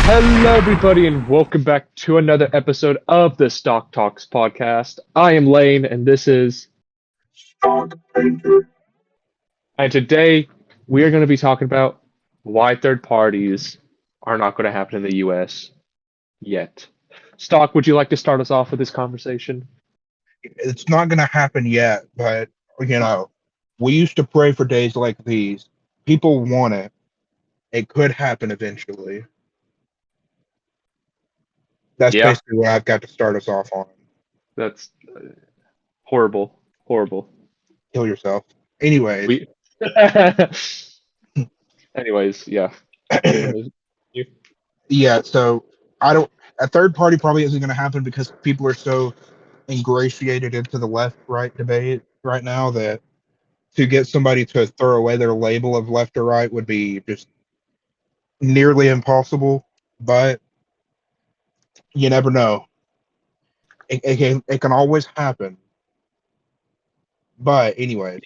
Hello, everybody, and welcome back to another episode of the Stock Talks podcast. I am Lane, and this is, and today we are going to be talking about why third parties are not going to happen in the U.S. yet. Stock, would you like to start us off with this conversation? It's not going to happen yet, but you know, we used to pray for days like these. People want it. It could happen eventually. That's Yeah, basically what I've got to start us off on. that's horrible, horrible. Kill yourself. Anyways, We, anyways, yeah. You- yeah. So I don't. A third party probably isn't going to happen because people are so ingratiated into the left-right debate right now that to get somebody to throw away their label of left or right would be just nearly impossible. But you never know. It can always happen. But anyways,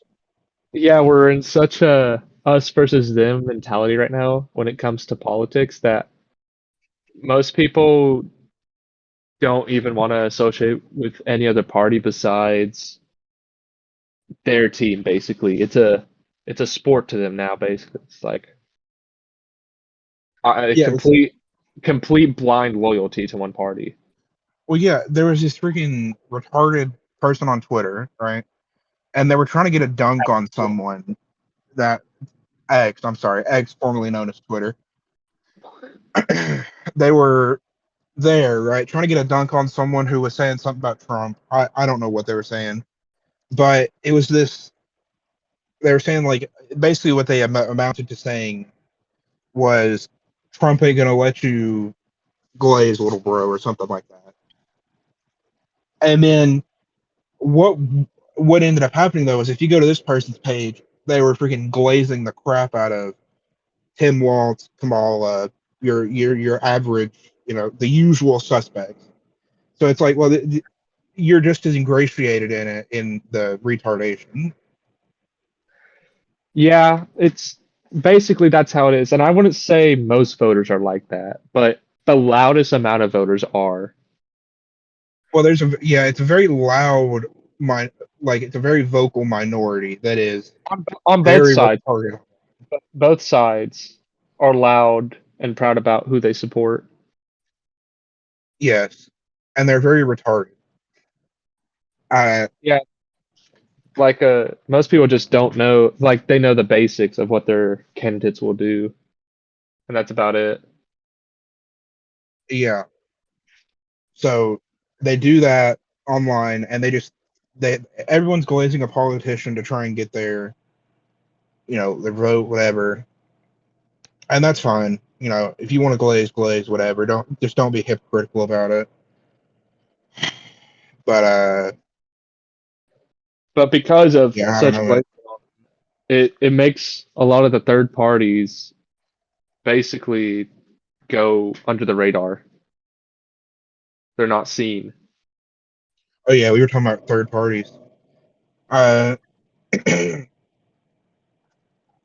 Yeah, we're in such a us versus them mentality right now when it comes to politics that most people don't even want to associate with any other party besides their team, basically. It's a sport to them now, basically. It's like a yeah, complete blind loyalty to one party. well, yeah, there was this freaking retarded person on Twitter, right? And they were trying to get a dunk on someone that I'm sorry, X, formerly known as Twitter. They were there, right, trying to get a dunk on someone who was saying something about Trump. I don't know what they were saying, but it was this. They were saying like basically what they amounted to saying was Trump ain't gonna let you glaze, little bro, or something like that. And then what what ended up happening though is if you go to this person's page, they were freaking glazing the crap out of Tim Walz, Kamala, your average, the usual suspects. So it's like, well, you're just as ingratiated in it in the retardation. Yeah, it's basically that's how it is. And I wouldn't say most voters are like that, but the loudest amount of voters are Well, it's a very loud, my like it's a very vocal minority that is on both very sides. retarded. Both sides are loud and proud about who they support. Yes, and they're very retarded. Uh, Yeah, like most people just don't know, like they know the basics of what their candidates will do, and that's about it. yeah. So they do that online, and they everyone's glazing a politician to try and get their vote, whatever, and that's fine. If you want to glaze, whatever. Don't be hypocritical about it. But But because of yeah, I don't such know. it makes a lot of the third parties basically go under the radar. They're not seen. Oh yeah, we were talking about third parties. Uh,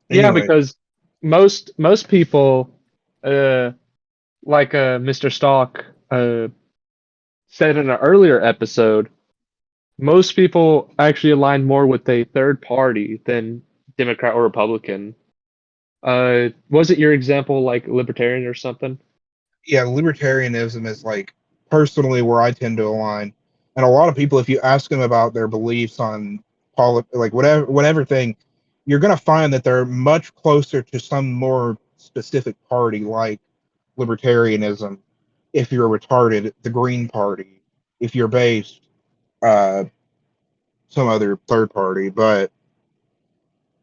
Yeah, anyway, because most people, uh, like Mr. Stock said in an earlier episode, most people actually align more with a third party than Democrat or Republican. Wasn't your example like libertarian or something? yeah, libertarianism is like personally where I tend to align, and a lot of people, if you ask them about their beliefs on like whatever thing, you're gonna find that they're much closer to some more specific party, like libertarianism. If you're retarded, the Green Party. If you're based, uh, some other third party, but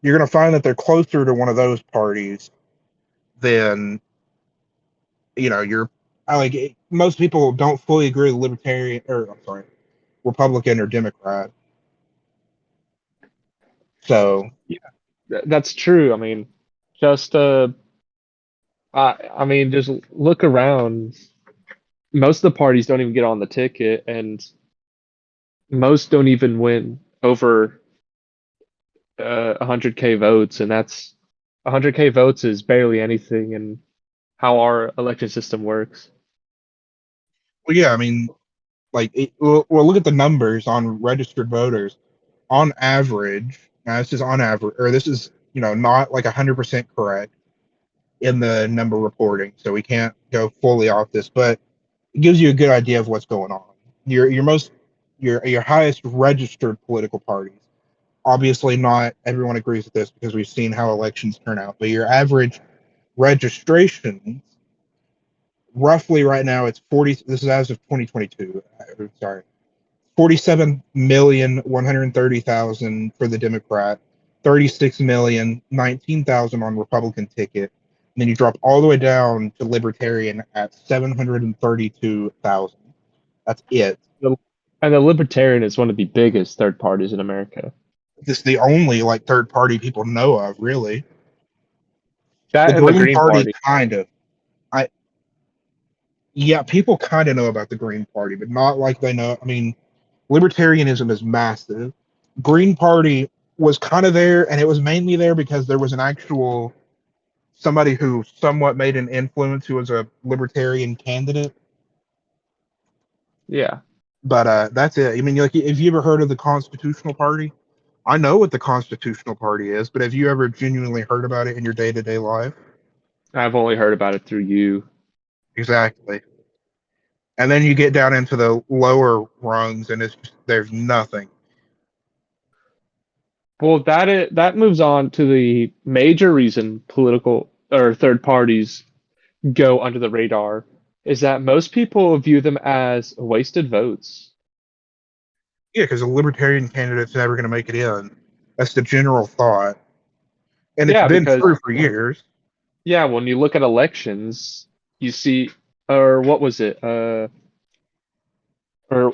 you're gonna find that they're closer to one of those parties than you're. I like most people don't fully agree with libertarian, or I'm sorry, Republican or Democrat. So Yeah, that's true. I mean, just I mean, just look around. Most of the parties don't even get on the ticket, and most don't even win over 100K votes, and that's 100K votes is barely anything in how our election system works. Well, yeah, I mean, well, look at the numbers on registered voters. On average, now this is on average, or this is, not like 100% correct in the number reporting, so we can't go fully off this, but it gives you a good idea of what's going on. Your highest registered political parties. Obviously, not everyone agrees with this because we've seen how elections turn out, but your average registration, roughly right now, it's 40. This is as of 2022. Sorry, 47,130,000 for the Democrat, 36,019,000 on Republican ticket. And then you drop all the way down to Libertarian at 732,000. That's it. The- And the Libertarian is one of the biggest third parties in America. This is the only like third party people know of, really. The That and the Green Green Party, Party. kind of. I Yeah, people kind of know about the Green Party, but not like they know. I mean, libertarianism is massive. Green Party was kind of there, and it was mainly there because there was an actual somebody who somewhat made an influence who was a libertarian candidate. Yeah, But that's it. I mean, like, have you ever heard of the Constitutional Party? I know what the Constitutional Party is, but have you ever genuinely heard about it in your day to day life? I've only heard about it through you. Exactly. And then you get down into the lower rungs, and there's nothing. Well, that moves on to the major reason political or third parties go under the radar is that most people view them as wasted votes. Yeah, because a libertarian candidate's never going to make it in. That's the general thought, and it's Yeah, been because true for years. yeah, when you look at elections, you see, or what was it? Or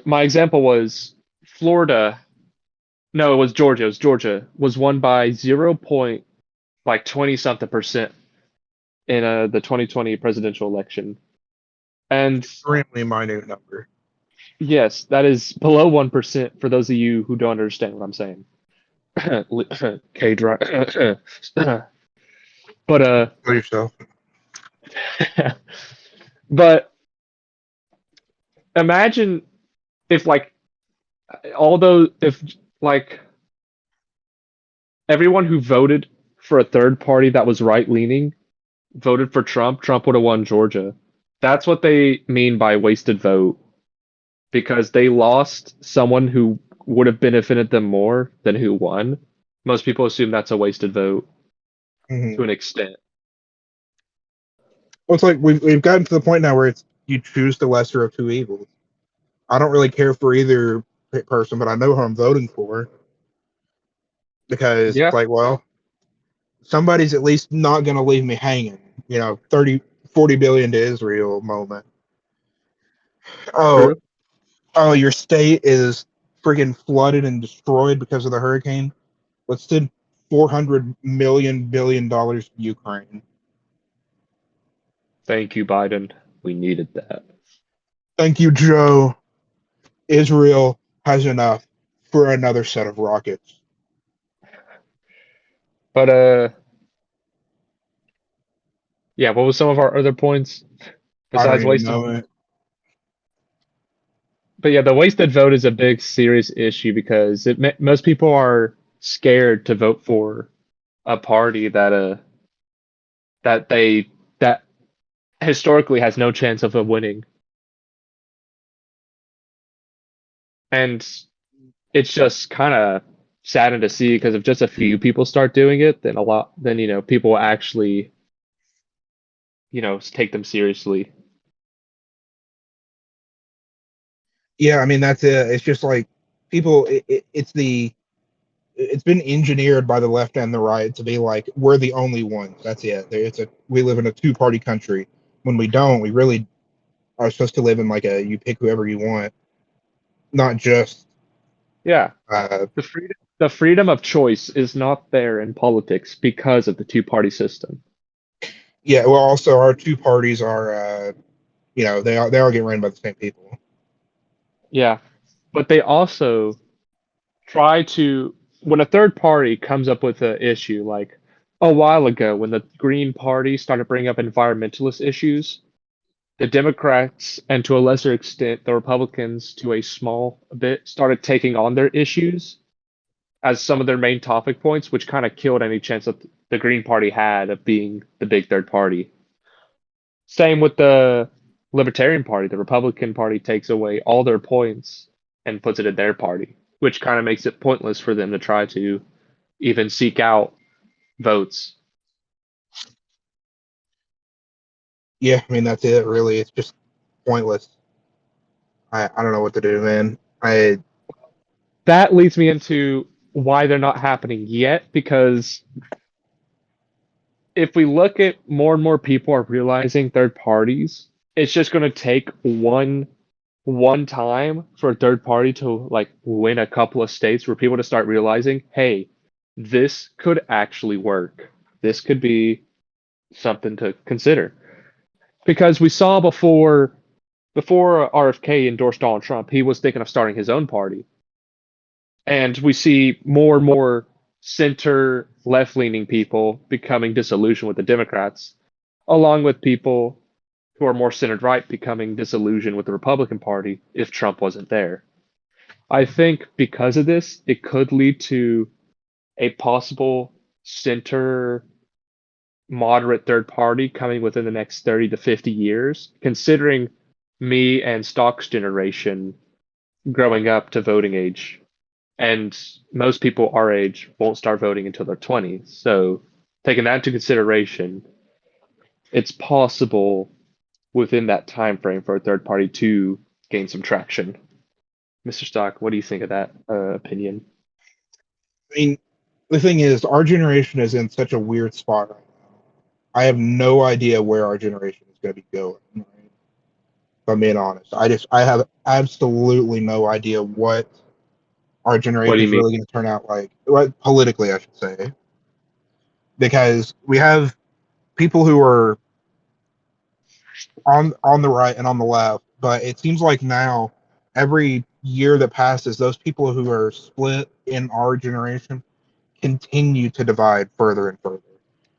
my example was Florida. No, it was Georgia. It was Georgia was won by 0 point like 20 something percent in the 2020 presidential election. And Extremely minute number. yes, that is below 1% for those of you who don't understand what I'm saying. K dry. But Kill yourself. but imagine if like although if like everyone who voted for a third party that was right leaning voted for Trump, Trump would have won Georgia. That's what they mean by wasted vote because they lost someone who would have benefited them more than who won. Most people assume that's a wasted vote Mm-hmm. to an extent. Well, it's like we've gotten to the point now where it's you choose the lesser of two evils. I don't really care for either person, but I know who I'm voting for because it's Yeah, like, well, somebody's at least not going to leave me hanging. 30, 40 billion to Israel moment. Oh, true. oh, your state is friggin' flooded and destroyed because of the hurricane. Let's send $400 million billion to Ukraine. Thank you, Biden. We needed that. Thank you, Joe. Israel has enough for another set of rockets. But yeah, what was some of our other points I don't besides even wasted? know it. But yeah, the wasted vote is a big serious issue because most people are scared to vote for a party that they that historically has no chance of winning. And it's just kind of saddened to see because if just a few people start doing it, then people will actually take them seriously. Yeah, I mean that's it. It's just like people. It's been engineered by the left and the right to be like we're the only ones. That's it. We live in a two-party country. When we don't, we really are supposed to live in like a you pick whoever you want, not just Yeah, uh, the freedom of choice is not there in politics because of the two-party system. yeah. Well, also our two parties are they all get ran by the same people. Yeah, but they also try to when a third party comes up with an issue like a while ago when the Green Party started bringing up environmentalist issues, the Democrats and to a lesser extent the Republicans to a small bit started taking on their issues as some of their main topic points, which kind of killed any chance that the Green Party had of being the big third party. Same with the Libertarian Party. The Republican Party takes away all their points and puts it in their party, which kind of makes it pointless for them to try to even seek out votes. Yeah, I mean that's it. Really, it's just pointless. I don't know what to do, man. I That leads me into why they're not happening yet, because if we look at more and more people are realizing third parties, it's just going to take one time for a third party to like win a couple of states for people to start realizing, hey, this could actually work. This could be something to consider. Because we saw before RFK endorsed Donald Trump, he was thinking of starting his own party. And we see more and more center left leaning people becoming disillusioned with the Democrats, along with people who are more centered right becoming disillusioned with the Republican Party if Trump wasn't there. I think because of this, it could lead to a possible center moderate third party coming within the next 30 to 50 years, considering me and Stock's generation growing up to voting age. And most people our age won't start voting until they're 20s. So, taking that into consideration, it's possible within that time frame for a third party to gain some traction. Mr. Stock, what do you think of that opinion? mean, the thing is, our generation is in such a weird spot right now. I have no idea where our generation is going to be going. Right? If I'm being honest, I have absolutely no idea what our What do generation you is mean? really going to turn out like, what, politically, I should say, because we have people who are on the right and on the left, but it seems like now every year that passes, those people who are split in our generation continue to divide further and further.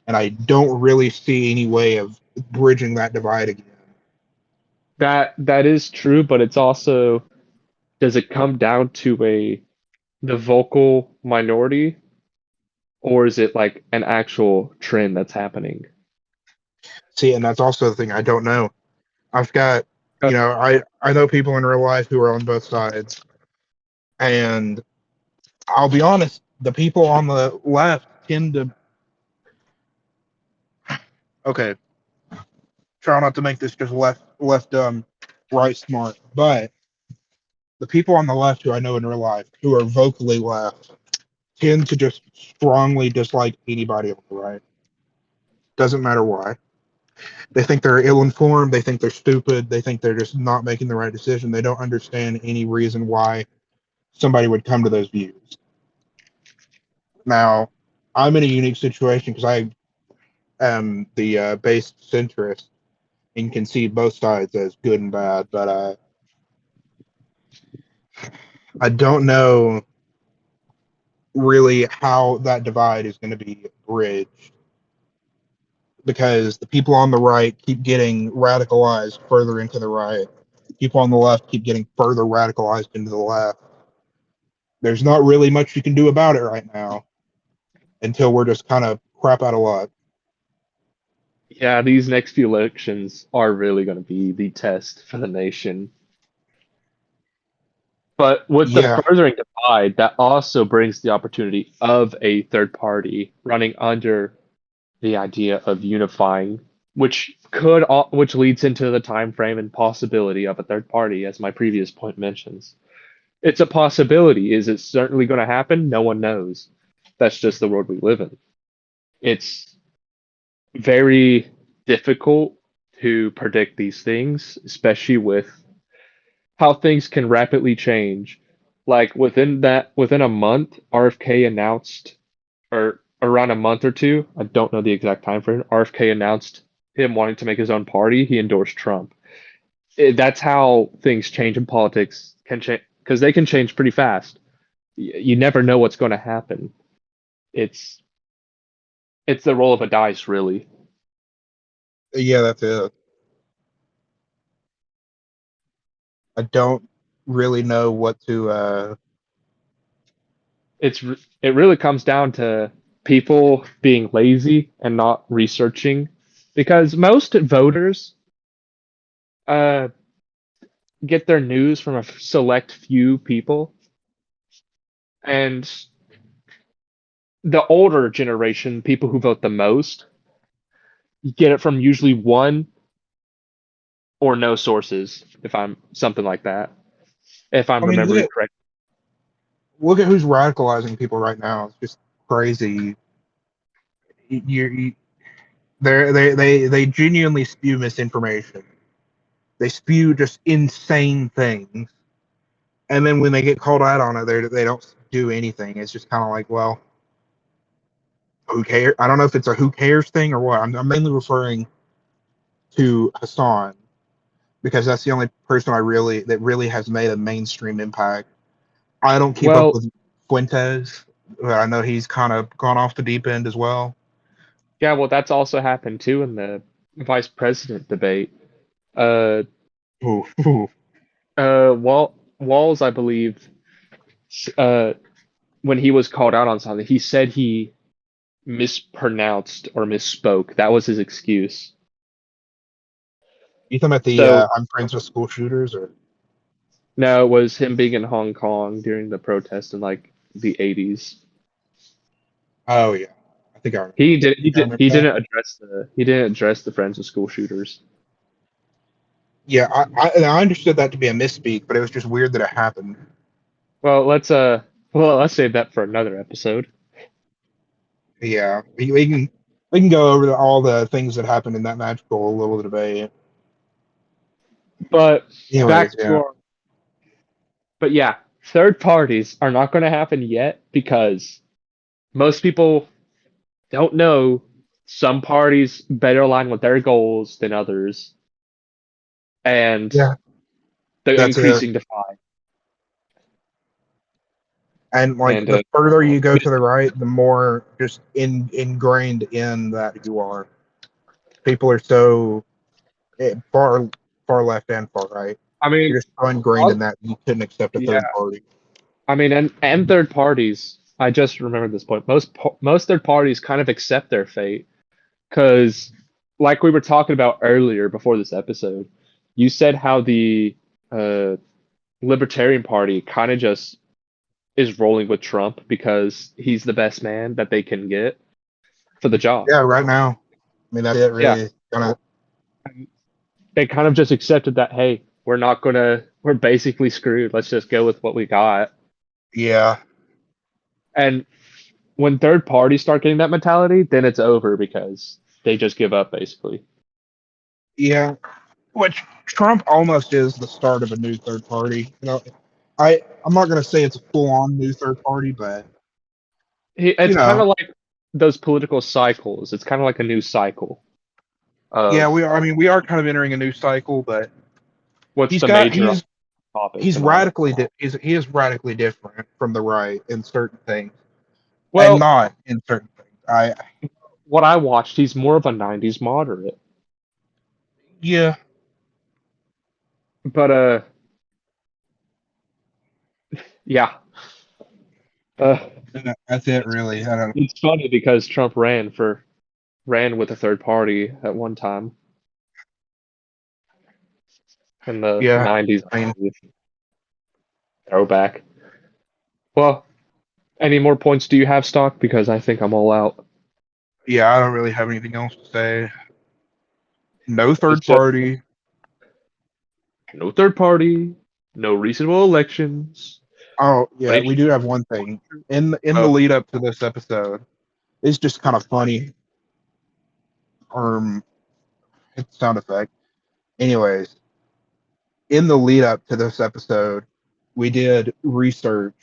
And I don't really see any way of bridging that divide again. That is true, but it's also, does it come down to a the vocal minority, or is it like an actual trend that's happening? See, and that's also the thing I don't know. I've got, Uh, I know people in real life who are on both sides, and I'll be honest, the people on the left tend to, okay, try not to make this just left dumb, right smart, but the people on the left who I know in real life who are vocally left tend to just strongly dislike anybody on the right. Doesn't matter why. They think they're ill informed. They think they're stupid. They think they're just not making the right decision. They don't understand any reason why somebody would come to those views. Now, I'm in a unique situation because I am the base centrist and can see both sides as good and bad, but I don't know really how that divide is going to be bridged because the people on the right keep getting radicalized further into the right. People on the left keep getting further radicalized into the left. There's not really much you can do about it right now until we're just kind of crap out of luck. yeah, these next few elections are really going to be the test for the nation. But with the Yeah. furthering divide, that also brings the opportunity of a third party running under the idea of unifying, which leads into the time frame and possibility of a third party, as my previous point mentions. It's a possibility. Is it certainly going to happen? No one knows. That's just the world we live in. It's very difficult to predict these things, especially with how things can rapidly change. Like within a month, RFK announced, or around a month or two, I don't know the exact time frame, RFK announced him wanting to make his own party. He endorsed Trump. That's how things change in politics can change because they can change pretty fast. You never know what's going to happen. It's it's the roll of a dice, really. Yeah, that's it. I don't really know what to. It really comes down to people being lazy and not researching, because most voters uh, get their news from a select few people, and the older generation, people who vote the most, get it from usually one or no sources, if I'm something like that, if I'm I mean, remembering correctly. look at who's radicalizing people right now. It's just crazy. You they genuinely spew misinformation. They spew just insane things, and then when they get called out on it, they don't do anything. It's just kind of like, well, who cares? I don't know if it's a who cares thing or what. I'm mainly referring to Hassan because that's the only person that really has made a mainstream impact. I don't keep up Well, with Fuentes, but I know he's kind of gone off the deep end as well. yeah, well, that's also happened too in the vice president debate. Uh, Ooh, ooh. Walls, I believe, uh, when he was called out on something, he said he mispronounced or misspoke. That was his excuse. You talking about the So I'm friends with school shooters or? no, it was him being in Hong Kong during the protest in like the 80s. Oh yeah, I think I remember He that. didn't address the friends of school shooters. Yeah, I understood that to be a misspeak, but it was just weird that it happened. Well, let's save that for another episode. Yeah, we can go over all the things that happened in that magical little debate. But Anyways, back to yeah, our but yeah, third parties are not going to happen yet because most people don't know some parties better align with their goals than others, and yeah, the that's it. increasing divide. And like And the further you go to the right, the more just ingrained in that you are. People are so far left and far right. I mean, You're just so ingrained in all, that you couldn't accept a yeah, third party. I mean, and third parties. I just remembered this point. Most third parties kind of accept their fate because, like we were talking about earlier before this episode, you said how the uh, Libertarian Party kind of just is rolling with Trump because he's the best man that they can get for the job. Yeah, right now. I mean, that's it. Yeah, Really, gonna. they kind of just accepted that. Hey, we're basically screwed. Let's just go with what we got. Yeah, And when third parties start getting that mentality, then it's over because they just give up basically. yeah. Which Trump almost is the start of a new third party. I'm not gonna say it's a full on new third party, but you It's kind know, of like those political cycles. It's kind of like a new cycle yeah, of we are. I mean, we are kind of entering a new cycle, but what's he's the got major topics he's and all. he is radically different from the right in certain things and Well, not in certain things. I what I watched, he's more of a 90s moderate. Yeah, But yeah. Uh that's it really. I don't. it's funny because Trump ran with a third party at one time in the Yeah, 90s, I I mean, believe. Throwback. Well, any more points do you have, Stock? Because I think I'm all out. yeah, I don't really have anything else to say. No It's third just party. no third party, no reasonable elections. Oh yeah, we Blaming do have one thing in the oh, lead up to this episode. It's just kind of funny. It's sound effect. Anyways, in the lead up to this episode, we did research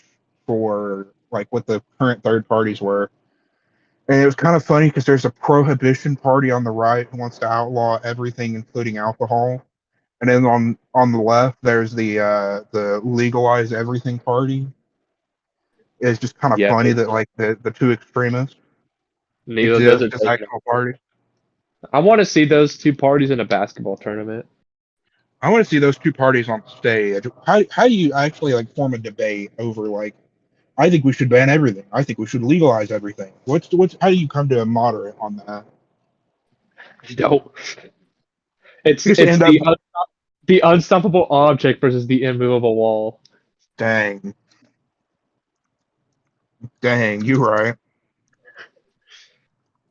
for like what the current third parties were, and it was kind of funny because there's a prohibition party on the right who wants to outlaw everything, including alcohol, and then on the left there's the legalize everything party. It's just kind of yeah, funny that like the two extremists. Neither of those exist are as taking. actual parties. I want to see those two parties in a basketball tournament. I want to see those two parties on stage. How do you actually like form a debate over like? I think we should ban everything. I think we should legalize everything. What's how do you come to a moderate on that? No, it's Just it's end up the unstoppable object versus the immovable wall. dang, dang, you right.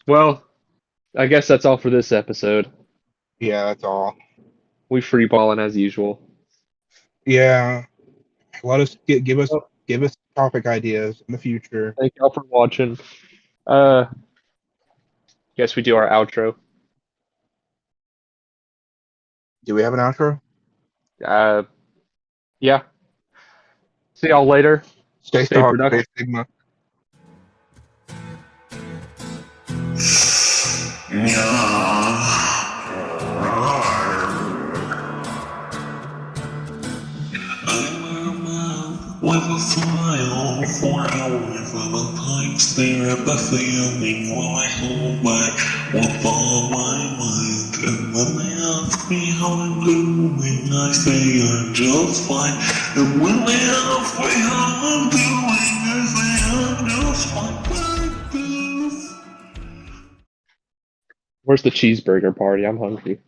Well, I guess that's all for this episode. Yeah, that's all. We free balling as usual. Yeah, let us Well, give us topic ideas in the future. thank y'all for watching. Uh, guess we do our outro. Do we have an outro? Uh, yeah. See y'all later. Stay Stay stocked, productive. stay Sigma. With a smile for hours and a time stare at the ceiling while I hold back with all my might. And when they ask me how I'm doing, I say I'm just fine. And when they ask me how I'm doing, I say I'm just fine like this. Where's the cheeseburger party? I'm hungry.